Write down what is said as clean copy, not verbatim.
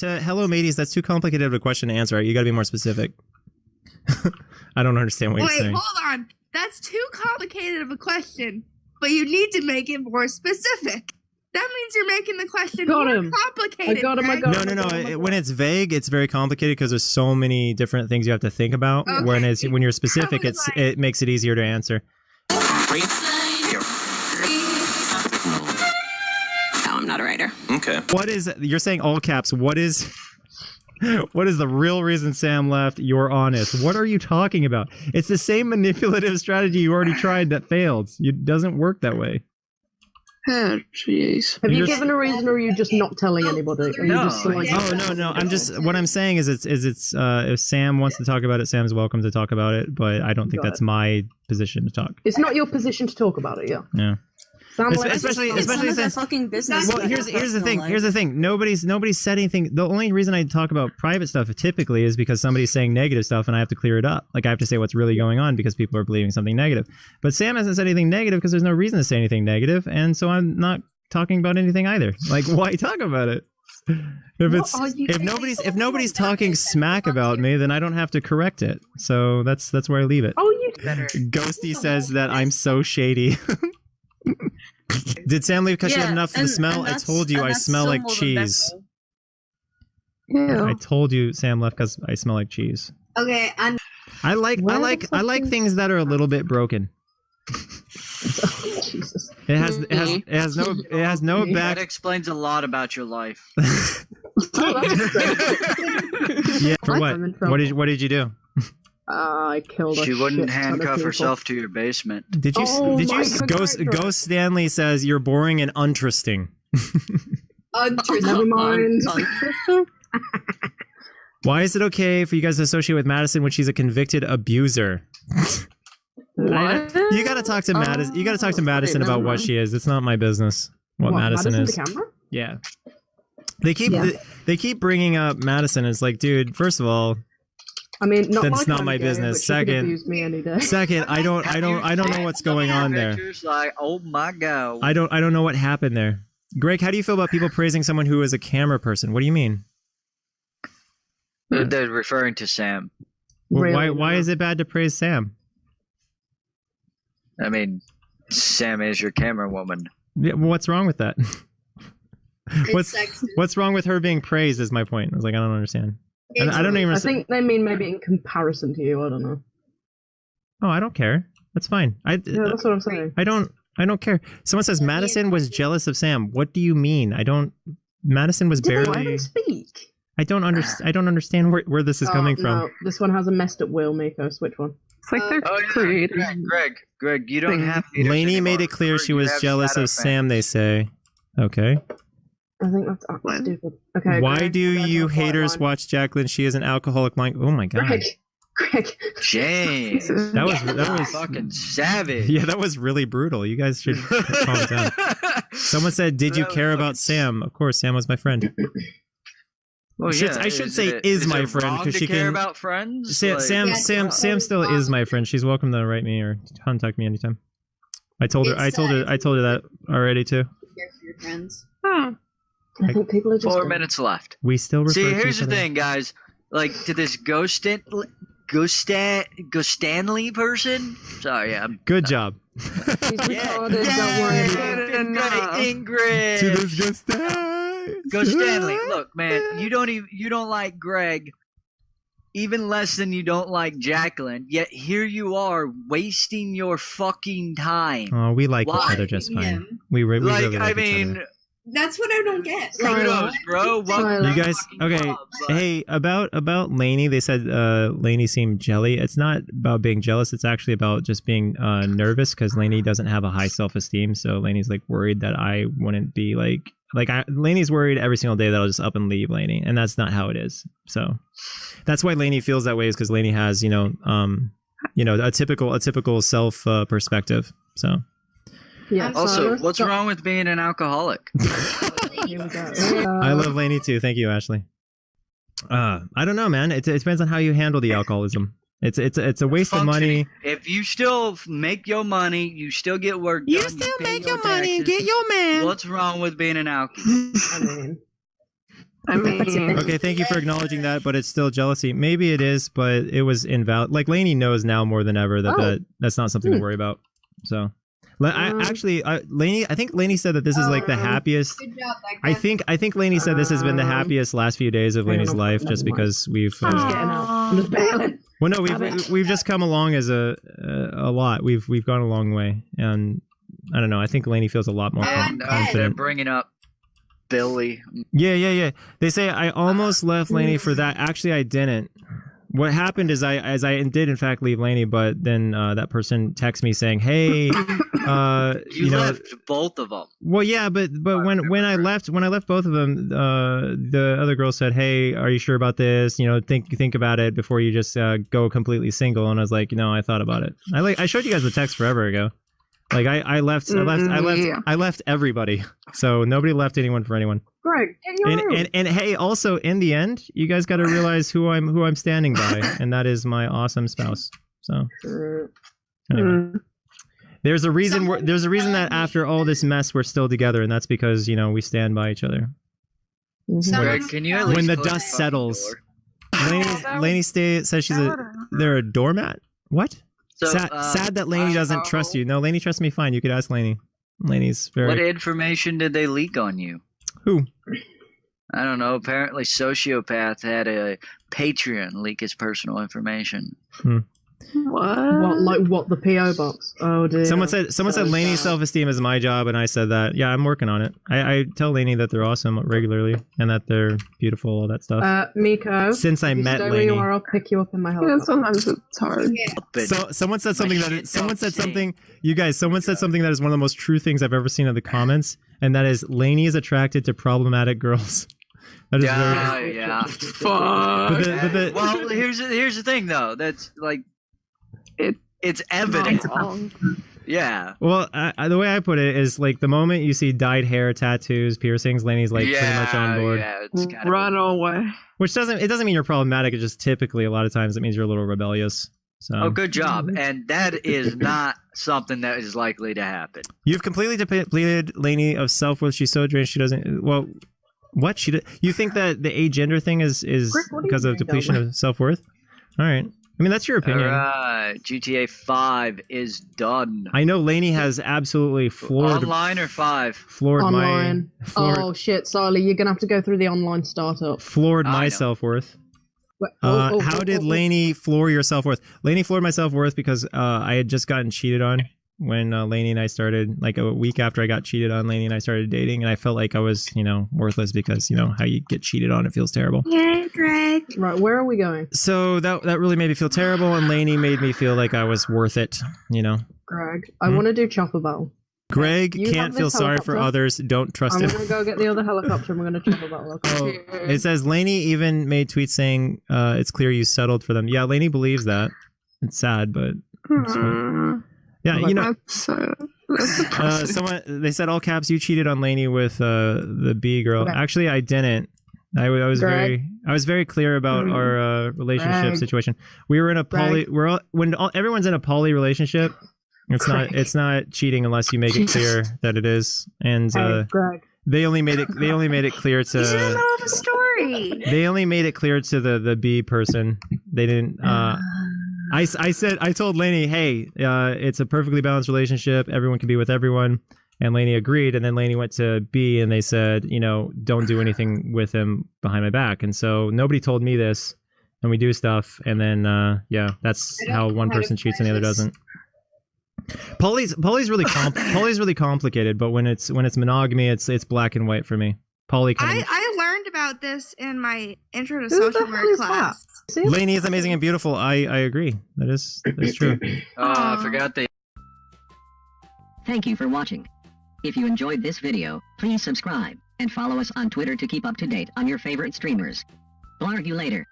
hello mateys, that's too complicated of a question to answer. You got to be more specific. I don't understand what you're saying. Wait, hold on. That's too complicated of a question, but you need to make it more specific. That means you're making the question more complicated. I got him. No. When it's vague, it's very complicated because there's so many different things you have to think about. Okay. When you're specific, it makes it easier to answer. No, I'm not a writer. Okay. You're saying all caps, what is the real reason Sam left? You're honest. What are you talking about? It's the same manipulative strategy you already tried that failed. It doesn't work that way. Oh, jeez. Have you given a reason, or are you just not telling anybody? No. I'm just. What I'm saying is, it's if Sam wants to talk about it, Sam's welcome to talk about it. But I don't think that's my position to talk. It's not your position to talk about it. Yeah. Yeah. Especially since fucking business. Well, here's the thing. Here's the thing. Nobody's said anything. The only reason I talk about private stuff typically is because somebody's saying negative stuff, and I have to clear it up. Like I have to say what's really going on because people are believing something negative. But Sam hasn't said anything negative because there's no reason to say anything negative, and so I'm not talking about anything either. Like, why talk about it? If nobody's talking smack about me, then I don't have to correct it. So that's where I leave it. Oh, you better. Ghosty says that I'm so shady. Did Sam leave because she had enough of the smell? I told you I smell like cheese. Yeah. I told you Sam left because I smell like cheese. Okay, and I like things that are a little bit broken. Jesus. It has no back. That explains a lot about your life. Yeah, for what? What did you do? I killed her. She wouldn't handcuff herself to your basement. Did you Ghost Stanley says you're boring and uninteresting. Never mind. Why is it okay for you guys to associate with Madison when she's a convicted abuser? What? You gotta talk to Madison. You gotta talk to Madison about what she is. It's not my business what Madison is. The camera? Yeah. They keep bringing up Madison. It's like, dude, first of all, I mean, that's not my business. Second, I don't know what's going on there. Like, oh my god. I don't know what happened there. Greg, how do you feel about people praising someone who is a camera person? What do you mean? They're referring to Sam. Really? Why is it bad to praise Sam? I mean, Sam is your camera woman. Yeah, what's wrong with that? What's wrong with her being praised is my point. I was like, I don't understand. I don't even. I think they mean maybe in comparison to you. I don't know. Oh, I don't care. That's fine. Yeah, that's what I'm saying. I don't care. Someone says Madison was jealous of Sam. What do you mean? Madison was barely. Why don't speak? I don't understand where this is coming from. No, this one has a messed up wheel, Mikos. Which one? It's like they're creating. Greg, you don't have to. Lainey made it clear she was jealous of Sam, they say. Okay. I think that's stupid. Okay. Why Greg, do you haters watch Jacqueline? She is an alcoholic. Oh my god. Greg. James. That was fucking savage. Yeah, that was really brutal. You guys should calm down. Someone said, "Did you care about Sam?" Of course, Sam was my friend. Well, I should say is my friend because she care can. About friends. Sam still is my friend. She's welcome to write me or contact me anytime. I told her that already too. Care for your friends. Oh. I think people are just 4 minutes left. We still refer See, to here's each the other. thing, guys. Like, to this Stanley person. Sorry, Good job. He's retarded, don't worry. Ingrid. To this Go Stanley. Look, man, you don't like Greg even less than you don't like Jacqueline. Yet here you are wasting your fucking time. Oh, we like each other just fine. We really like each other. That's what I don't get. Kudos, bro. You guys, okay? Hey, about Lainey, they said Lainey seemed jelly. It's not about being jealous. It's actually about just being nervous because Lainey doesn't have a high self-esteem. So Lainey's like worried that I wouldn't be Lainey's worried every single day that I'll just up and leave Lainey, and that's not how it is. So that's why Lainey feels that way, is because Lainey has a typical self perspective. So. Yeah. Also, what's wrong with being an alcoholic? I love Lainey too. Thank you, Ashley. I don't know, man. It depends on how you handle the alcoholism. It's a waste of money. If you still make your money, you still get work done. You still make your money and get your man. What's wrong with being an alcoholic? I mean, I mean, Okay, thank you for acknowledging that, but it's still jealousy. Maybe it is, but it was invalid. Like Lainey knows now more than ever that that's not something to worry about. So, Lainey, I think Lainey said that this is like the happiest. Good job, I think Lainey said this has been the happiest last few days of Lainey's life, just because we've. Getting out. I'm just bailing. Well, no, we've just come along as a lot. We've gone a long way, and I don't know. I think Lainey feels a lot more And they're confident. bringing up Billy. Yeah. They say I almost left Lainey for that. Actually, I didn't. What happened is I did in fact leave Lainey, but then that person texted me saying, "Hey, You left both of them. Well, yeah, but when I left both of them, the other girl said, "Hey, are you sure about this? You know, think about it before you just go completely single." And I was like, "No, I thought about it. I showed you guys the text forever ago. Like I left everybody. So nobody left anyone for anyone. Greg, get your room. And hey, also in the end, you guys got to realize who I'm standing by, and that is my awesome spouse. So anyway. There's a reason that after all this mess we're still together, and that's because we stand by each other. Greg, can you at least When the close dust the settles. door? Lainey says they're a doormat. What? So, sad that Lainey doesn't trust you. No, Lainey trusts me fine. You could ask Lainey. Lainey's very. What information did they leak on you? Who? I don't know. Apparently, Sociopath had a Patreon leak his personal information. What the PO box? Oh dear. Someone said Lainey's self-esteem is my job, and I said that. Yeah, I'm working on it. I tell Lainey that they're awesome regularly and that they're beautiful, all that stuff. Miko. Since I met stay Lainey. where you are, I'll pick you up in my yeah, helicopter. sometimes it's hard. So someone said something Someone said something that is one of the most true things I've ever seen in the comments, and that is Lainey is attracted to problematic girls. That is very. Yeah. Fuck. Well, here's the thing though. That's like. It's evident. Yeah. Well, the way I put it is like the moment you see dyed hair, tattoos, piercings, Lainey's like pretty much on board. Yeah, it's kind Run away. Which doesn't mean you're problematic. It's just typically a lot of times it means you're a little rebellious. So. Oh, good job. And that is not something that is likely to happen. You've completely depleted Lainey of self-worth. She's so drained she doesn't. Well, what you think that the agender thing is because of depletion of self-worth? All right. I mean, that's your opinion. All right. GTA 5 is done. I know Lainey has absolutely floored. Online or 5? Floored online. my. Oh shit, Sally, you're gonna have to go through the online startup. Floored I my know. self-worth. Wait, How did Lainey floor your self-worth? Lainey floored my self-worth because I had just gotten cheated on when Lainey and I started, like a week after I got cheated on, Lainey and I started dating, and I felt like I was, worthless because, how you get cheated on, it feels terrible. Yeah, Greg. Right, where are we going? So that really made me feel terrible, and Lainey made me feel like I was worth it, Greg, I want to do chopper battle. Greg You can't have feel this sorry for helicopter. others. Don't trust I'm him. gonna go get the other helicopter and we're gonna chopper battle. Okay? Oh, it says Lainey even made tweets saying it's clear you settled for them. Yeah, Lainey believes that. It's sad, but it's fine. Yeah, they said all caps. You cheated on Lainey with the B girl. Okay. Actually, I didn't. I was Greg. very clear about our relationship Greg. situation. We were in a poly. Everyone's in a poly relationship. It's not cheating unless you make it clear that it is. And Hey, Greg. they only made it clear He's in the to. middle of a story. They only made it clear to the B person. They didn't. I told Lainey, hey, it's a perfectly balanced relationship. Everyone can be with everyone. And Lainey agreed. And then Lainey went to B and they said, don't do anything with him behind my back. And so nobody told me this. And we do stuff. And then, that's how one person cheats and the other doesn't. Poly's really complicated. But when it's monogamy, it's black and white for me. Poly kind of. I learned about this in my intro to Who the social hell work is class. that? See? Lainey is amazing and beautiful. I agree. That's true. I forgot they. Thank you for watching. If you enjoyed this video, please subscribe and follow us on Twitter to keep up to date on your favorite streamers. We'll argue later.